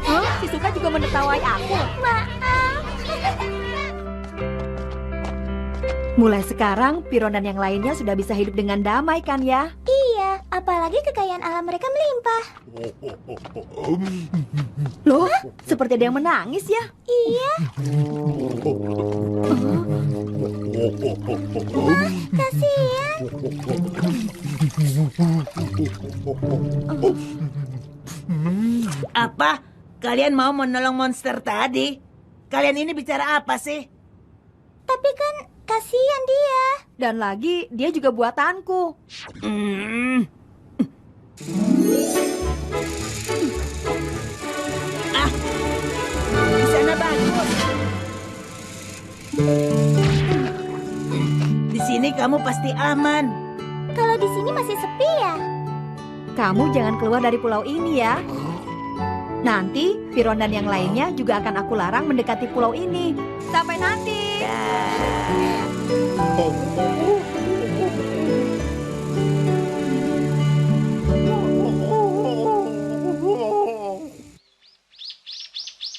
Huh? Shizuka juga menertawai aku. Maaf. Mulai sekarang, Piron dan yang lainnya sudah bisa hidup dengan damai kan ya? Iya, apalagi kekayaan alam mereka melimpah. Loh, seperti ada yang menangis ya? Iya. Kasihan. Apa? Kalian mau menolong monster tadi? Kalian ini bicara apa sih? Tapi kan kasihan dia. Dan lagi, dia juga buatanku. Hmm. Di sana bagus. Di sini kamu pasti aman. Kalau di sini masih sepi ya. Kamu jangan keluar dari pulau ini ya. Nanti, Piron dan yang lainnya juga akan aku larang mendekati pulau ini. Sampai nanti.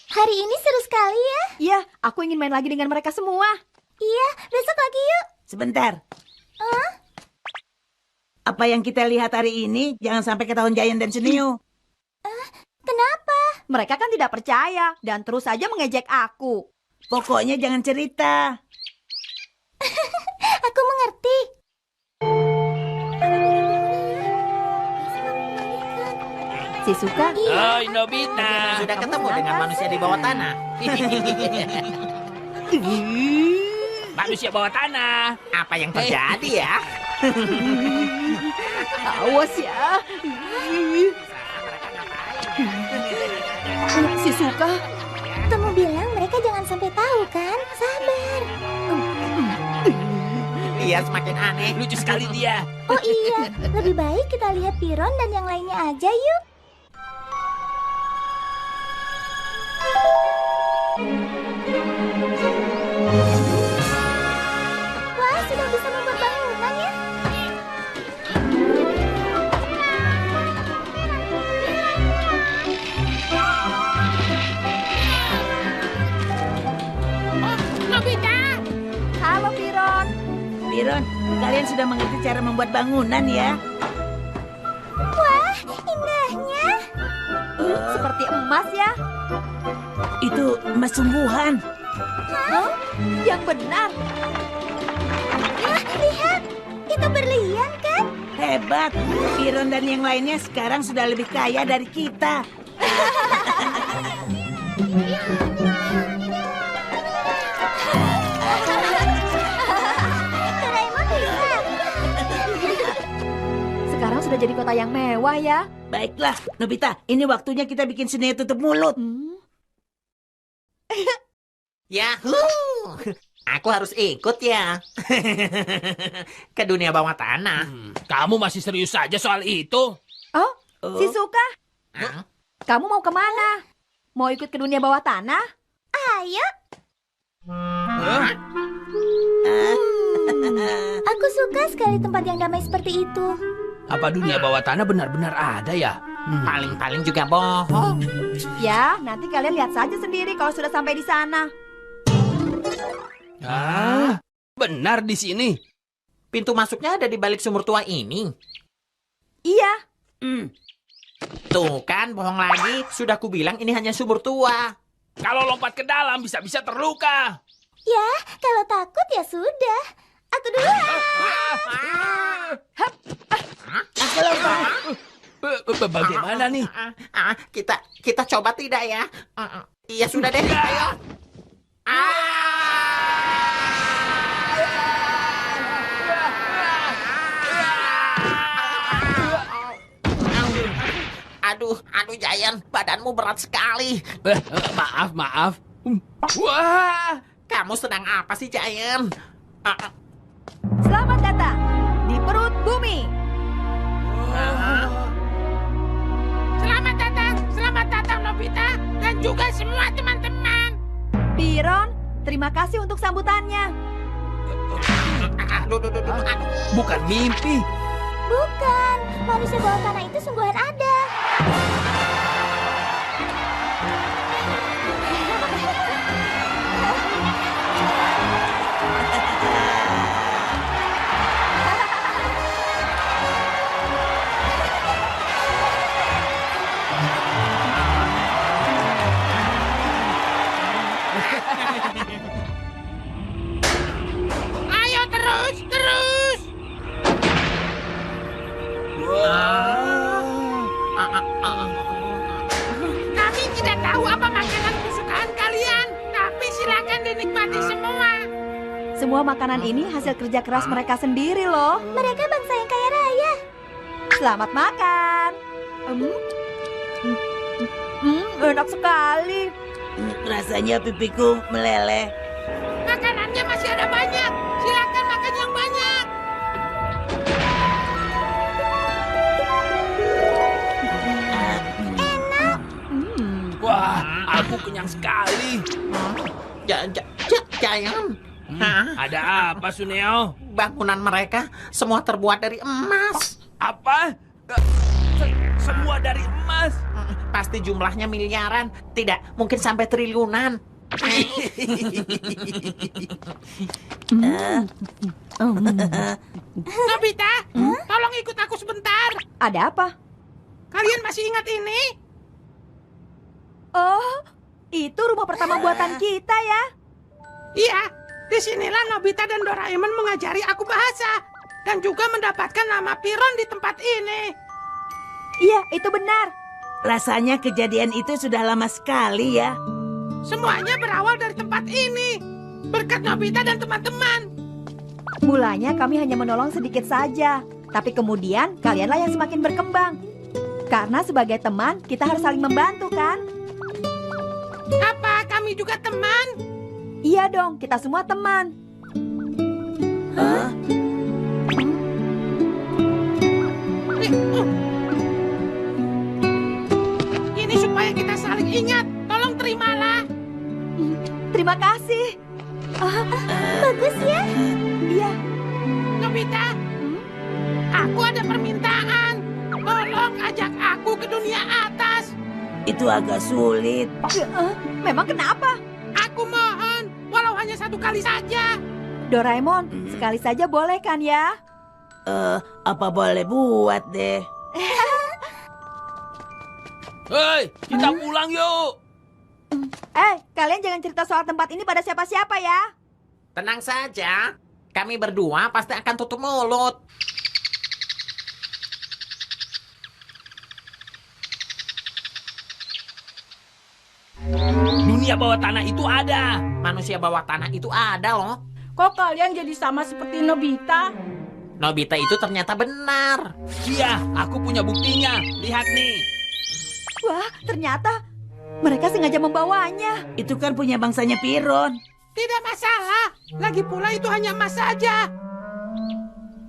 Hari ini seru sekali ya. Iya, aku ingin main lagi dengan mereka semua. Iya, besok lagi yuk. Sebentar. Apa yang kita lihat hari ini jangan sampai ketahuan Giant dan Suneo. Kenapa? Mereka kan tidak percaya dan terus saja mengejek aku. Pokoknya jangan cerita. Aku mengerti. Shizuka, Hai Nobita. Sudah ketemu dengan manusia di bawah tanah. Manusia bawah tanah. Apa yang terjadi ya? awas ya. Shizuka, Kamu bilang mereka jangan sampai tahu kan? Sabar. Dia semakin aneh. Lucu sekali dia. Oh iya, lebih baik kita lihat Piron dan yang lainnya aja yuk. Wah, sudah bisa membuat bangunan ya? halo Piron. Piron, kalian sudah mengerti cara membuat bangunan ya? Wah, indahnya. Seperti emas ya. Itu emas sungguhan. Hah? Yang benar. Wah, lihat. Itu berlian kan? Hebat. Piron dan yang lainnya sekarang sudah lebih kaya dari kita. Doraemon bisa. Sekarang sudah jadi kota yang mewah ya. Baiklah, Nobita, ini waktunya kita bikin Suneo tutup mulut. Yahoo! Aku harus ikut ya. Ke dunia bawah tanah. Kamu masih serius saja soal itu? Oh, Oh. Shizuka, Hah? kamu mau kemana? Mau ikut ke dunia bawah tanah? Ayo, Hah? aku suka sekali tempat yang damai seperti itu. Apa dunia bawah tanah benar-benar ada ya? Paling-paling juga bohong. Ya, nanti kalian lihat saja sendiri kalau sudah sampai di sana. Ah, benar di sini. Pintu masuknya ada di balik sumur tua ini. Iya, Tuh kan, bohong lagi. Sudah kubilang ini hanya sumur tua. Kalau lompat ke dalam bisa-bisa terluka. Ya, kalau takut ya sudah. Aku duluan. Aku lompat. Bagaimana nih? Kita coba tidak ya? Iya sudah deh. Ayo. Aduh Giant, badanmu berat sekali. Maaf. Wah, Kamu sedang apa sih Giant? selamat datang di perut bumi. selamat datang Nobita dan juga semua teman-teman. Piron, terima kasih untuk sambutannya. Aduh. Bukan mimpi. Bukan, manusia bawah tanah itu sungguhan ada. Ayo terus. Kami tidak tahu apa makanan kesukaan kalian, tapi silakan dinikmati semua. Semua makanan ini hasil kerja keras mereka sendiri loh. Mereka bangsa yang kaya raya. Selamat makan. Enak sekali. Rasanya pipiku meleleh. Makanannya masih ada banyak. Silakan makan yang banyak. Wah, aku kenyang sekali. Giant. Hah? Ada apa, Suneo? Bangunan mereka semua terbuat dari emas. Apa? Semua dari emas. Pasti jumlahnya miliaran. Tidak, mungkin sampai triliunan. Nobita, tolong ikut aku sebentar. Ada apa? Kalian masih ingat ini? Oh, itu rumah pertama buatan kita ya. Iya, disinilah Nobita dan Doraemon mengajari aku bahasa. Dan juga mendapatkan nama Piron di tempat ini. Iya, itu benar. Rasanya kejadian itu sudah lama sekali ya. Semuanya berawal dari tempat ini. Berkat Nobita dan teman-teman. Mulanya kami hanya menolong sedikit saja. Tapi kemudian kalianlah yang semakin berkembang. Karena sebagai teman, kita harus saling membantu kan? Apa kami juga teman? Iya dong, kita semua teman. Hah? Ini supaya kita saling ingat. Tolong terimalah. Terima kasih. Bagus ya. Iya, Nobita, aku ada permintaan. Tolong ajak aku ke dunia atas. Itu agak sulit. memang kenapa? Aku mohon, walau hanya 1 kali saja. Doraemon, sekali saja boleh kan ya? Apa boleh buat deh? Hei, kita pulang yuk. Kalian jangan cerita soal tempat ini pada siapa-siapa ya. Tenang saja, kami berdua pasti akan tutup mulut. Dunia bawah tanah itu ada. Manusia bawah tanah itu ada loh. Kok kalian jadi sama seperti Nobita? Nobita itu ternyata benar. Iya, aku punya buktinya. Lihat nih. Wah, ternyata mereka sengaja membawanya. Itu kan punya bangsanya Piron. Tidak masalah. Lagi pula itu hanya emas saja.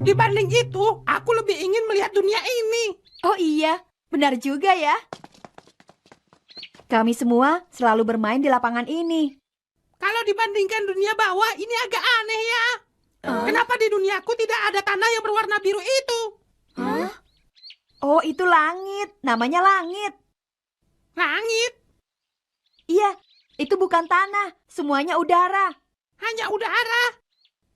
Dibanding itu, aku lebih ingin melihat dunia ini. Oh iya, benar juga ya. Kami semua selalu bermain di lapangan ini. Kalau dibandingkan dunia bawah, ini agak aneh ya. Kenapa di duniaku tidak ada tanah yang berwarna biru itu? Oh, itu langit. Namanya langit. Langit, Iya, itu bukan tanah. Semuanya udara. hanya udara.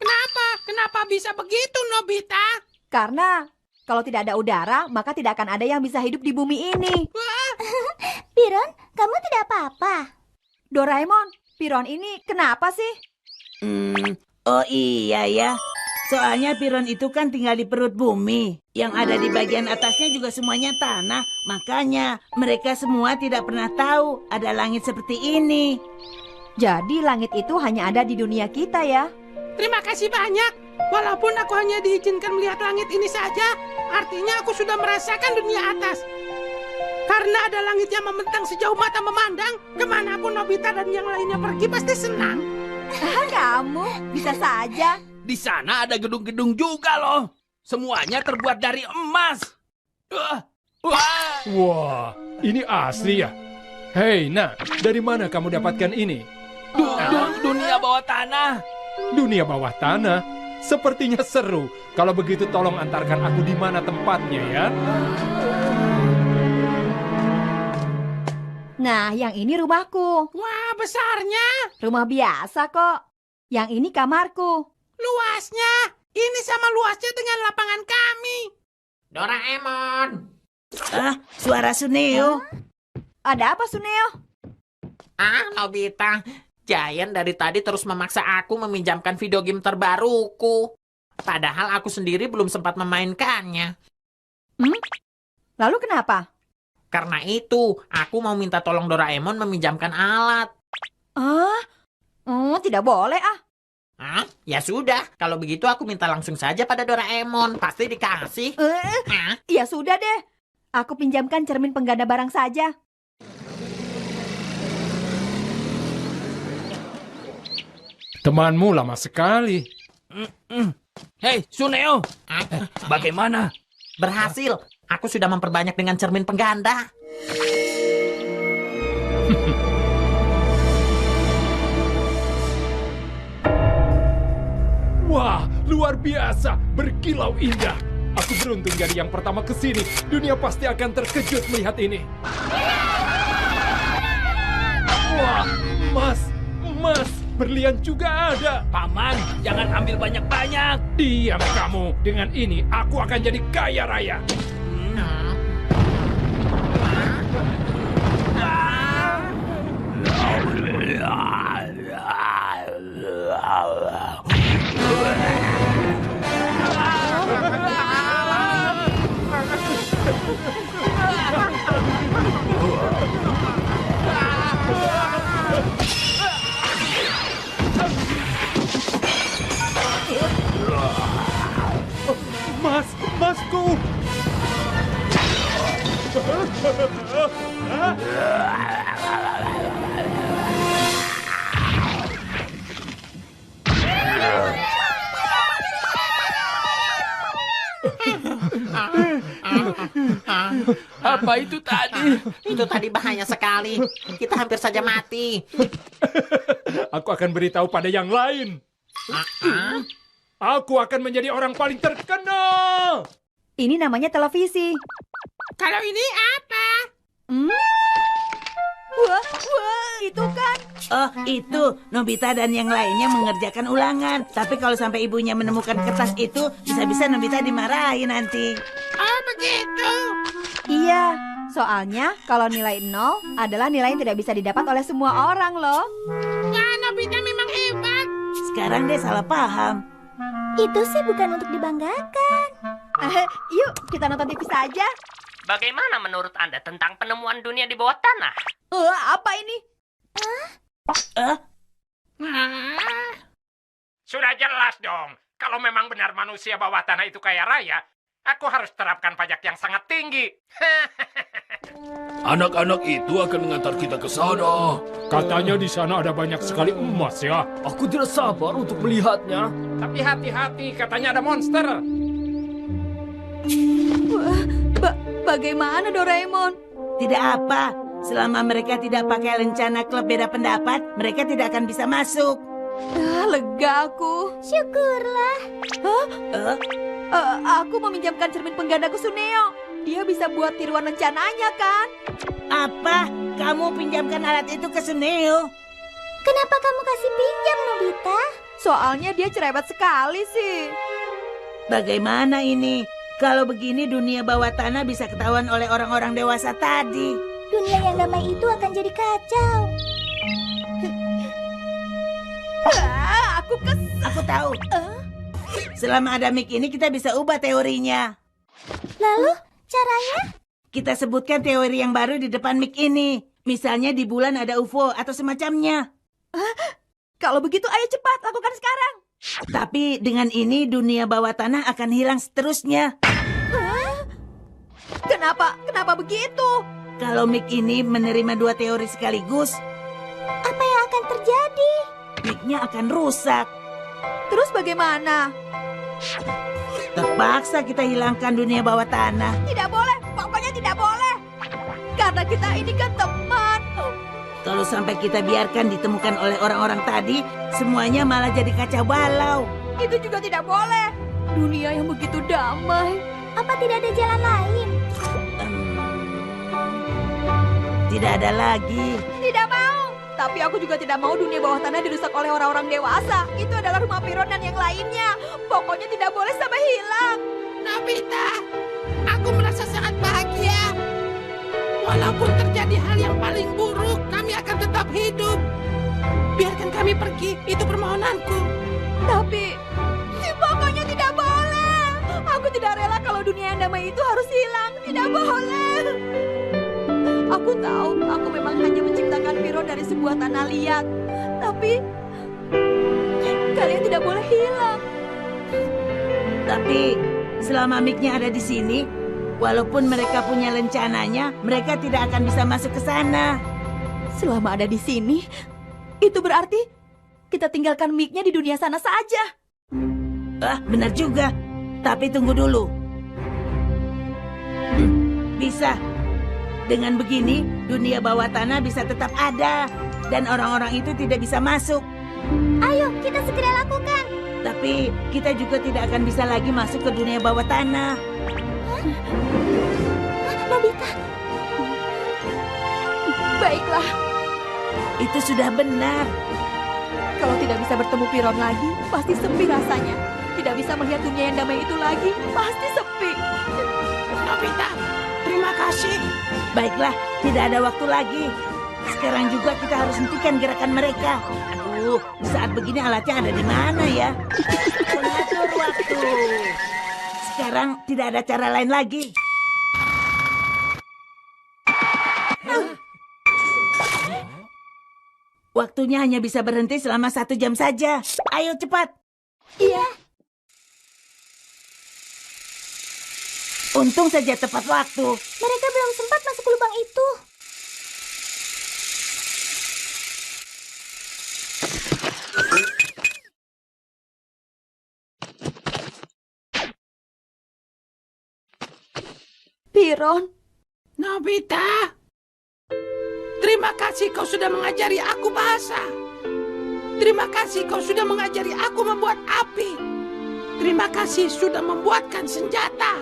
Kenapa? Kenapa bisa begitu, Nobita? Karena kalau tidak ada udara, maka tidak akan ada yang bisa hidup di bumi ini. Piron, kamu tidak apa-apa. Doraemon, Piron ini kenapa sih? Oh iya ya. Soalnya Piron itu kan tinggal di perut bumi. Yang ada di bagian atasnya juga semuanya tanah. Makanya mereka semua tidak pernah tahu ada langit seperti ini. Jadi langit itu hanya ada di dunia kita ya. Terima kasih banyak. Walaupun aku hanya diizinkan melihat langit ini saja, artinya aku sudah merasakan dunia atas. Karena ada langit yang membentang sejauh mata memandang, kemanapun Nobita dan yang lainnya pergi pasti senang. Kamu bisa saja. Di sana ada gedung-gedung juga loh. Semuanya terbuat dari emas. Wah, ini asli ya? Hei, nak, dari mana kamu dapatkan ini? Dunia bawah tanah. Dunia bawah tanah? Sepertinya seru. Kalau begitu tolong antarkan aku di mana tempatnya ya. Nah, yang ini rumahku. Wah, besarnya. Rumah biasa kok. Yang ini kamarku. Luasnya. Ini sama luasnya dengan lapangan kami. Doraemon. Suara Suneo. Ada apa, Suneo? Nobita. Giant dari tadi terus memaksa aku meminjamkan video game terbaruku. Padahal aku sendiri belum sempat memainkannya. Lalu kenapa? Karena itu, aku mau minta tolong Doraemon meminjamkan alat. Tidak boleh Ya sudah, kalau begitu aku minta langsung saja pada Doraemon. Pasti dikasih. Ya sudah deh. Aku pinjamkan cermin pengganda barang saja. Temanmu lama sekali. Hei, Suneo. Bagaimana? Berhasil. Aku sudah memperbanyak dengan cermin pengganda. Wah, luar biasa. Berkilau indah. Aku beruntung jadi yang pertama ke sini. Dunia pasti akan terkejut melihat ini. Wah, emas. emas, berlian juga ada. Paman, jangan ambil banyak-banyak. Diam kamu. Dengan ini aku akan jadi kaya raya. Masku! Apa itu tadi? Itu tadi bahaya sekali. Kita hampir saja mati. Aku akan beritahu pada yang lain. Aku akan menjadi orang paling terkenal. Ini namanya televisi. Kalau ini apa? Wah, itu kan. Oh, itu Nobita dan yang lainnya mengerjakan ulangan. Tapi kalau sampai ibunya menemukan kertas itu, bisa-bisa Nobita dimarahin nanti. Oh, begitu. Iya, soalnya kalau nilai 0 adalah nilai yang tidak bisa didapat oleh semua orang loh. Wah, Nobita memang hebat. Sekarang dia salah paham. Itu sih bukan untuk dibanggakan. Yuk, kita nonton TV saja. Bagaimana menurut Anda tentang penemuan dunia di bawah tanah? Apa ini? Sudah jelas dong. Kalau memang benar manusia bawah tanah itu kaya raya, aku harus terapkan pajak yang sangat tinggi. Anak-anak itu akan mengantar kita ke sana. Katanya di sana ada banyak sekali emas ya. Aku tidak sabar untuk melihatnya. Tapi hati-hati, katanya ada monster. Bagaimana Doraemon? Tidak apa. Selama mereka tidak pakai rencana klub beda pendapat, mereka tidak akan bisa masuk. Lega aku. Syukurlah. Aku meminjamkan cermin penggandaku Suneo. Dia bisa buat tiruan rencananya kan? Apa? Kamu pinjamkan alat itu ke Suneo? Kenapa kamu kasih pinjam, Nobita? Soalnya dia cerewet sekali sih. Bagaimana ini? Kalau begini dunia bawah tanah bisa ketahuan oleh orang-orang dewasa tadi. Dunia yang damai itu akan jadi kacau. Aku kesal. Aku tahu. Selama ada mic ini kita bisa ubah teorinya. Lalu, caranya? Kita sebutkan teori yang baru di depan mic ini. Misalnya di bulan ada UFO atau semacamnya. Kalau begitu ayo cepat lakukan sekarang. Tapi dengan ini dunia bawah tanah akan hilang seterusnya. Kenapa begitu? Kalau mic ini menerima dua teori sekaligus, Apa yang akan terjadi? mic-nya akan rusak. Terus bagaimana? Terpaksa kita hilangkan dunia bawah tanah. Tidak boleh, pokoknya tidak boleh. Karena kita ini kan teman. Kalau sampai kita biarkan ditemukan oleh orang-orang tadi, semuanya malah jadi kacau balau. Itu juga tidak boleh. Dunia yang begitu damai. Apa tidak ada jalan lain? Tidak ada lagi. Tidak mau. Tapi aku juga tidak mau dunia bawah tanah dirusak oleh orang-orang dewasa. Itu adalah rumah Piron dan yang lainnya. Pokoknya tidak boleh sampai hilang. Nobita, aku merasa sangat bahagia. Walaupun terjadi hal yang paling buruk, kami akan tetap hidup. Biarkan kami pergi, itu permohonanku. Tapi pokoknya tidak boleh. Aku tidak rela kalau dunia yang damai itu harus hilang. Tidak boleh. Aku tahu aku memang hanya menciptakan Piron dari sebuah tanah liat. Tapi kalian tidak boleh hilang. Tapi selama mic-nya ada di sini, walaupun mereka punya rencananya, mereka tidak akan bisa masuk ke sana. Selama ada di sini, itu berarti kita tinggalkan mic-nya di dunia sana saja. Benar juga. Tapi tunggu dulu. Bisa. Dengan begini, dunia bawah tanah bisa tetap ada. Dan orang-orang itu tidak bisa masuk. Ayo, kita segera lakukan. Tapi kita juga tidak akan bisa lagi masuk ke dunia bawah tanah. Nobita, Baiklah. Itu sudah benar. Kalau tidak bisa bertemu Piron lagi, pasti sepi rasanya. Tidak bisa melihat dunia yang damai itu lagi, pasti sepi. Nobita, terima kasih. Baiklah, tidak ada waktu lagi. Sekarang juga kita harus hentikan gerakan mereka. Aduh, saat begini alatnya ada di mana ya? Mengatur waktu. Sekarang tidak ada cara lain lagi. Waktunya hanya bisa berhenti selama 1 jam saja. Ayo cepat. Iya. Untung saja tepat waktu. Mereka belum sempat masuk ke lubang itu. Piron, Nobita, terima kasih kau sudah mengajari aku bahasa. Terima kasih kau sudah mengajari aku membuat api. Terima kasih sudah membuatkan senjata.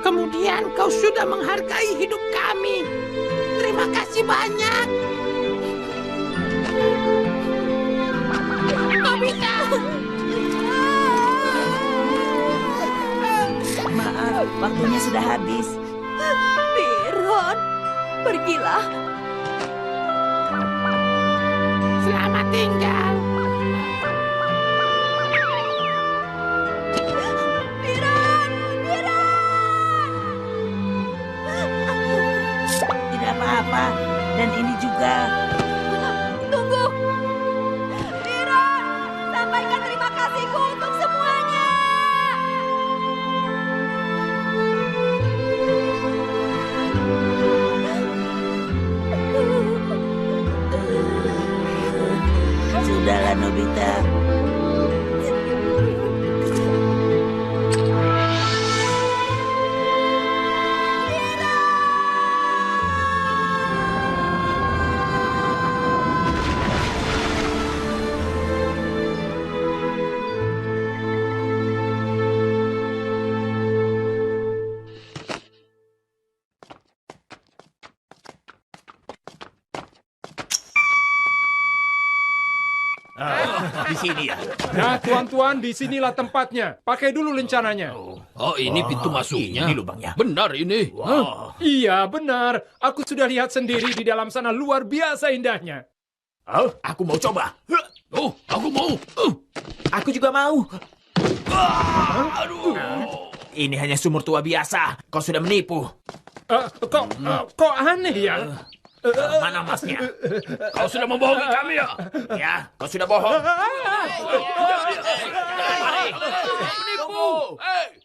Kemudian kau sudah menghargai hidup kami. Terima kasih banyak. Nobita. Maaf, waktunya sudah habis. Piron, pergilah. Selamat tinggal. Piron, Piron. Tidak apa-apa. Dan ini juga. Tunggu. Piron, sampaikan terima kasihku untuk semuanya. Sudahlah, Nobita. Di sini ya. Nah, tuan-tuan, disinilah tempatnya. Pakai dulu lencananya. Oh, ini pintu masuknya. Ini lubangnya. Benar ini. Hah? Iya, benar. Aku sudah lihat sendiri di dalam sana, luar biasa indahnya. Oh, aku mau coba. Oh, aku mau. Aku juga mau. Ini hanya sumur tua biasa. Kau sudah menipu. Kok aneh ya? Mana emasnya? Kau sudah membohongi kami ya? Ya, kau sudah bohong. Menipu. Hey.